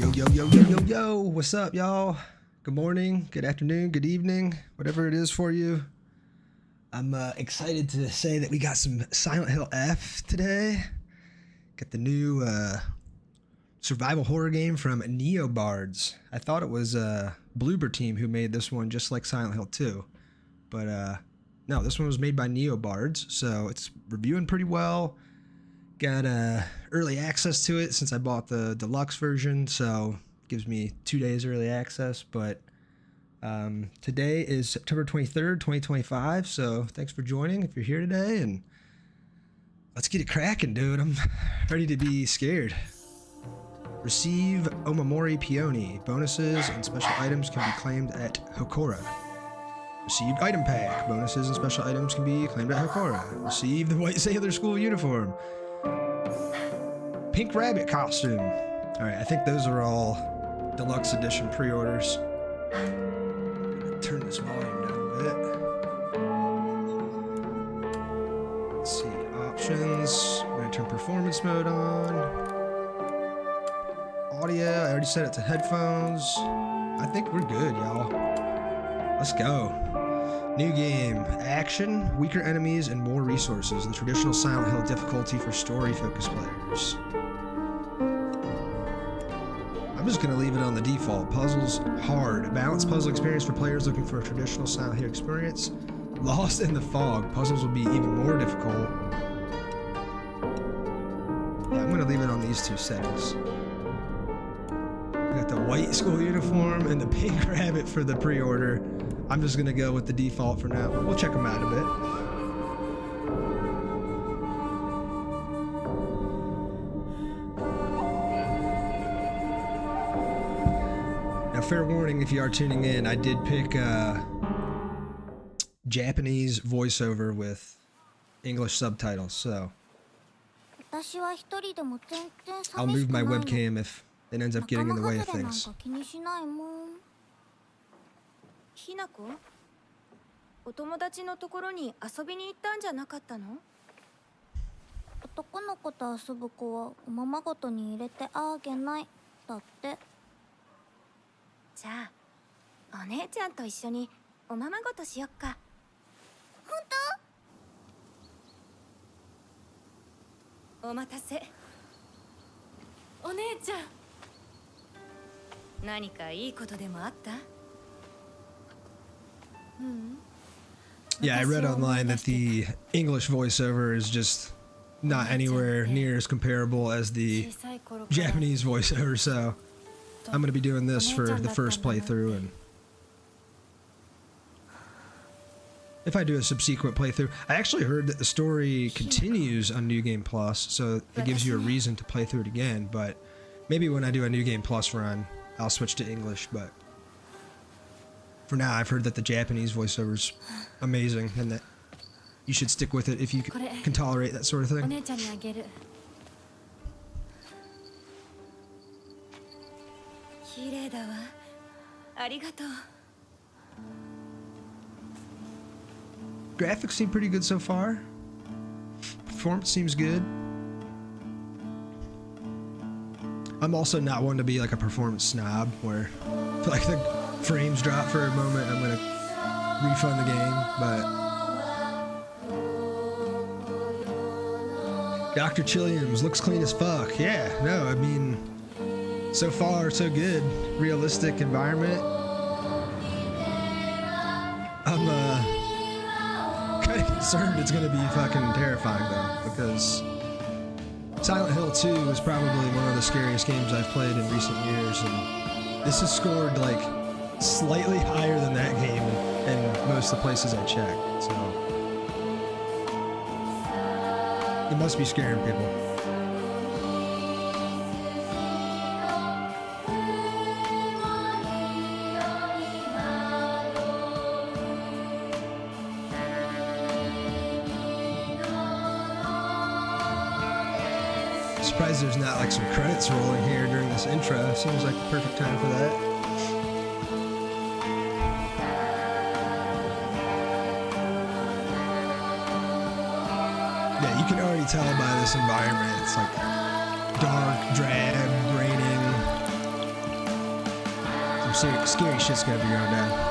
Yo, what's up, y'all? Good morning, good afternoon, good evening, whatever it is for you. I'm excited to say that we got some Silent Hill F today. Got the new survival horror game from Neobards. I thought it was Bloober Team who made this one, just like Silent Hill 2. But no, this one was made by Neobards, so it's reviewing pretty well. Got early access to it since I bought the deluxe version, so it gives me 2 days early access. But today is September 23rd, 2025, so thanks for joining if you're here today, and let's get it cracking, dude. I'm ready to be scared. Receive Omamori Peony. Bonuses and special items can be claimed at Hokora. Received item pack. Bonuses and special items can be claimed at Hokora. Receive the White Sailor School uniform. Pink Rabbit costume. Alright, I think those are all deluxe edition pre-orders. Turn this volume down a bit. Let's see, options. I'm gonna turn performance mode on. Audio, I already set it to headphones. I think we're good, y'all. Let's go. New game, action, weaker enemies, and more resources. The traditional Silent Hill difficulty for story-focused players. I'm just gonna leave it on the default. Puzzles, hard. A balanced puzzle experience for players looking for a traditional Silent Hill experience. Lost in the fog. Puzzles will be even more difficult. Yeah, I'm gonna leave it on these two settings. We got the white school uniform and the pink rabbit for the pre-order. I'm just gonna go with the default for now. We'll check them out a bit. Now, fair warning if you are tuning in, I did pick Japanese voiceover with English subtitles, so I'll move my webcam if it ends up getting in the way of things. ひなこ、お友達のところに遊びに行ったんじゃなかったの？男の子と遊ぶ子はおままごとに入れてあげないだって。じゃあお姉ちゃんと一緒におままごとしよっか。本当？お待たせ。お姉ちゃん。何かいいことでもあった？Yeah, I read online that the English voiceover is just not anywhere near as comparable as the Japanese voiceover, so I'm going to be doing this for the first playthrough, and if I do a subsequent playthrough, I actually heard that the story continues on New Game Plus, so it gives you a reason to play through it again, but maybe when I do a New Game Plus run, I'll switch to English, but for now, I've heard that the Japanese voiceover's amazing and that you should stick with it if you can tolerate that sort of thing. Graphics seem pretty good so far. Performance seems good. I'm also not one to be like a performance snob where like the frames drop for a moment, I'm gonna refund the game, but Dr. Chilliams looks clean as fuck. Yeah, no, I mean, so far so good. Realistic environment. I'm kind of concerned it's gonna be fucking terrifying though, because Silent Hill 2 was probably one of the scariest games I've played in recent years, and this is scored like slightly higher than that game in most of the places I checked, so it must be scaring people. Surprised there's not like some credits rolling here during this intro. Seems like the perfect time for that. Yeah, you can already tell by this environment. It's like dark, drab, raining. Some scary shit's gonna be going down.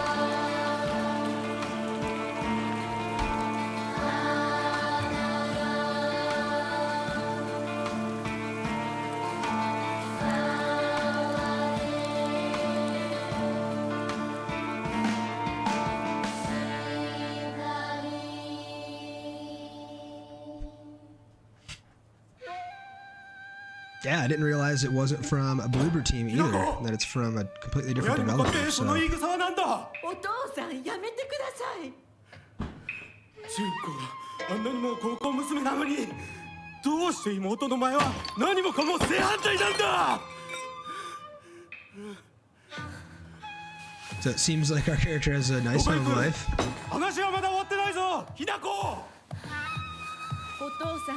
Yeah, I didn't realize it wasn't from a Bloober team either, that it's from a completely different developer. So. お父さんやめてください純子あんなにも高校娘なのにどうして妹の前は何もかも正反対なんだ So it seems like our character has a nice home life. 話はまだ終わってないぞひな子お父さん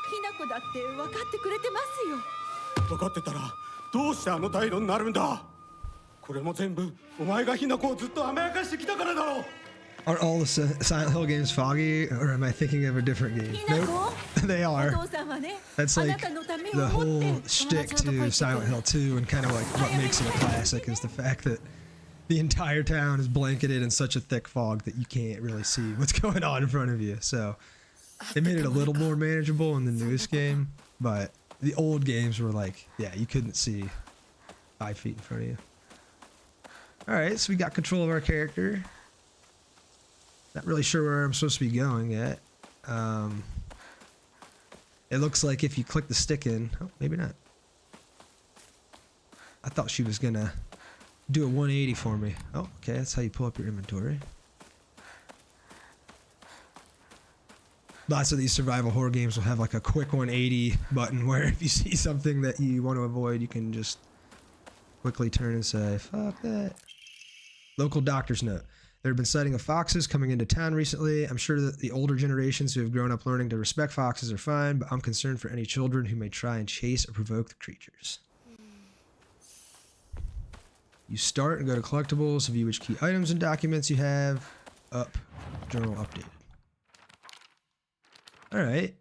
ひな子だって分かってくれてますよ分かってたらどうしてあの態度になるんだこれも全部お前がひな子をずっと甘やかしてきたからだろ Aren't all the Silent Hill games foggy, or am I thinking of a different game? Nope, they are. That's like the whole shtick to Silent Hill 2, and kind of like what makes it a classic is the fact that the entire town is blanketed in such a thick fog that you can't really see what's going on in front of you. So they made it a little more manageable in the newest game, but the old games were like, yeah, you couldn't see 5 feet in front of you. Alright, so we got control of our character. Not really sure where I'm supposed to be going yet. It looks like if you click the stick in... Oh, maybe not. I thought she was gonna do a 180 for me. Oh, okay, that's how you pull up your inventory. Lots of these survival horror games will have like a quick 180 button where if you see something that you want to avoid, you can just quickly turn and say, fuck that. Local doctor's note. There have been sighting of foxes coming into town recently. I'm sure that the older generations who have grown up learning to respect foxes are fine, but I'm concerned for any children who may try and chase or provoke the creatures. You start and go to collectibles, view which key items and documents you have. Up. Journal updated. Alright.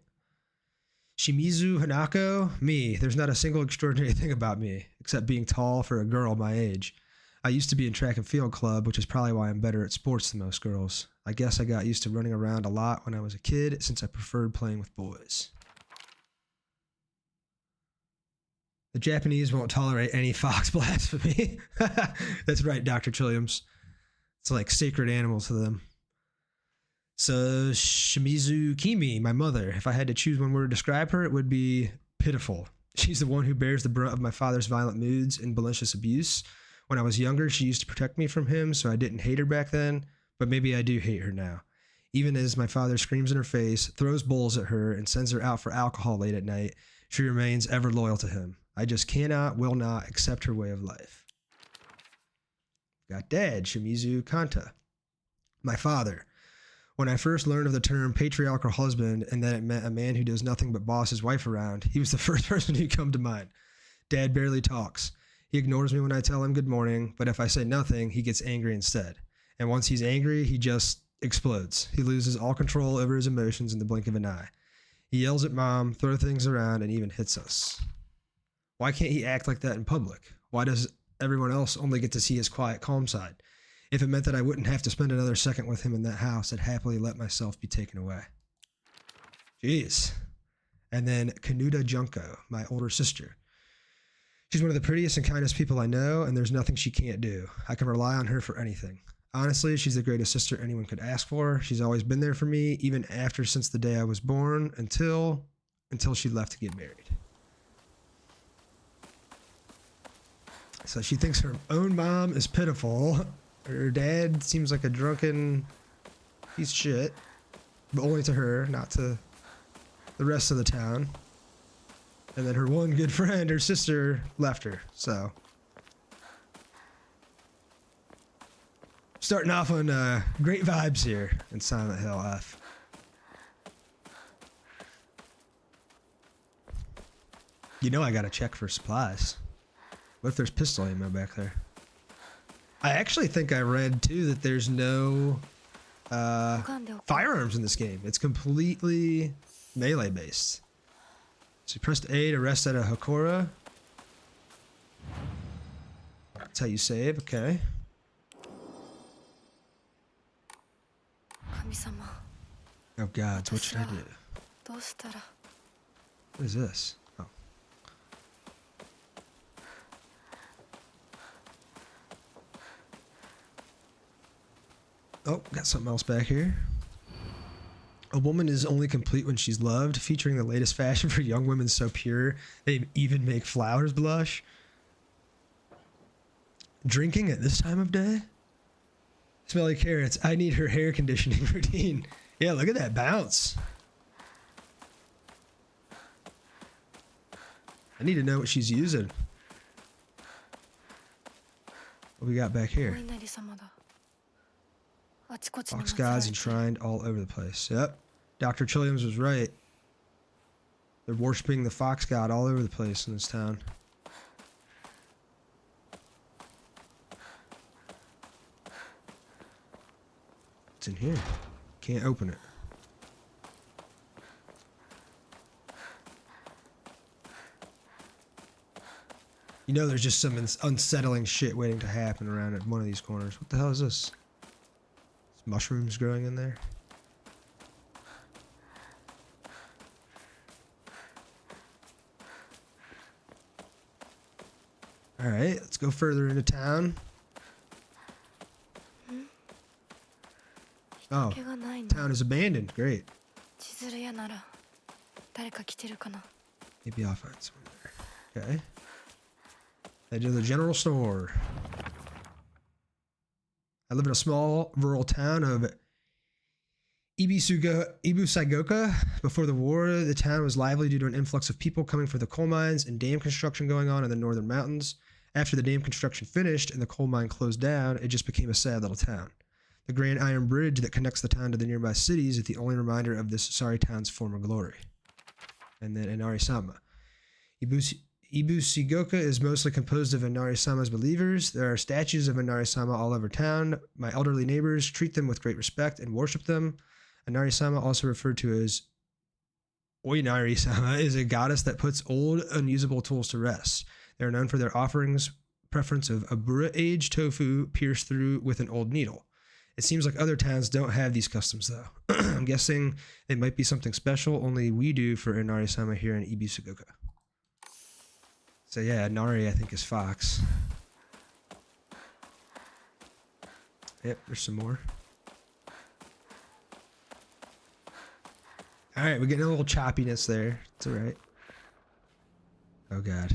Shimizu Hanako. Me. There's not a single extraordinary thing about me, except being tall for a girl my age. I used to be in track and field club, which is probably why I'm better at sports than most girls. I guess I got used to running around a lot when I was a kid, since I preferred playing with boys. The Japanese won't tolerate any fox blasphemy. That's right, Dr. Chilliams. It's like sacred animals to them. So, Shimizu Kimi, my mother. If I had to choose one word to describe her, it would be pitiful. She's the one who bears the brunt of my father's violent moods and malicious abuse. When I was younger, she used to protect me from him, so I didn't hate her back then, but maybe I do hate her now. Even as my father screams in her face, throws bowls at her, and sends her out for alcohol late at night, she remains ever loyal to him. I just cannot, will not accept her way of life. Got Dad, Shimizu Kanta. My father. When I first learned of the term patriarchal husband and that it meant a man who does nothing but boss his wife around, he was the first person who come to mind. Dad barely talks. He ignores me when I tell him good morning, but if I say nothing, he gets angry instead. And once he's angry, he just explodes. He loses all control over his emotions in the blink of an eye. He yells at Mom, throws things around, and even hits us. Why can't he act like that in public? Why does everyone else only get to see his quiet, calm side? If it meant that I wouldn't have to spend another second with him in that house, I'd happily let myself be taken away. Jeez. And then Kanuda Junko, my older sister. She's one of the prettiest and kindest people I know, and there's nothing she can't do. I can rely on her for anything. Honestly, she's the greatest sister anyone could ask for. She's always been there for me, even after since the day I was born, until she left to get married. So she thinks her own mom is pitiful. Her dad seems like a drunken piece of shit, but only to her, not to the rest of the town. And then her one good friend, her sister, left her. So, starting off on great vibes here in Silent Hill F. You know I gotta check for supplies. What if there's pistol ammo back there? I actually think I read too that there's no firearms in this game. It's completely melee based. So you pressed A to rest at a Hokora. That's how you save. Okay. 神様 Oh God. So what should I do? どうしたら What is this? Oh. Oh, got something else back here. A woman is only complete when she's loved, featuring the latest fashion for young women so pure they even make flowers blush. Drinking at this time of day? Smelly carrots. I need her hair conditioning routine. Yeah, look at that bounce. I need to know what she's using. What we got back お here? 稲荷様だあちこちに Fox 祀られ gods て enshrined all over the place. Yep. Dr. Chilliams was right. They're worshiping the fox god all over the place in this town. What's in here? Can't open it. You know there's just some unsettling shit waiting to happen around at one of these corners. What the hell is this? There's mushrooms growing in there? Alright, let's go further into town. Oh, 気がないな town is abandoned. Great. 千鶴屋なら誰か来てるかな Maybe I'll find someone there. Okay. Head to the general store. I live in a small rural town of Ibusaigoka. Before the war, the town was lively due to an influx of people coming for the coal mines and dam construction going on in the northern mountains. After the dam construction finished and the coal mine closed down, it just became a sad little town. The Grand Iron Bridge that connects the town to the nearby cities is the only reminder of this sorry town's former glory. And then Inari-sama. Ibusigoka is mostly composed of Inari-sama's believers. There are statues of Inari-sama all over town. My elderly neighbors treat them with great respect and worship them. Inari-sama, also referred to as Oinari-sama, is a goddess that puts old, unusable tools to rest. They are known for their offerings preference of Abura aged tofu pierced through with an old needle. It seems like other towns don't have these customs, though. I'm guessing they might be something special only we do for Inari-sama here in Ibusigoka. So yeah, Inari, I think, is fox. Yep, there's some more. Alright, we're getting a little choppiness there. It's alright. Oh god.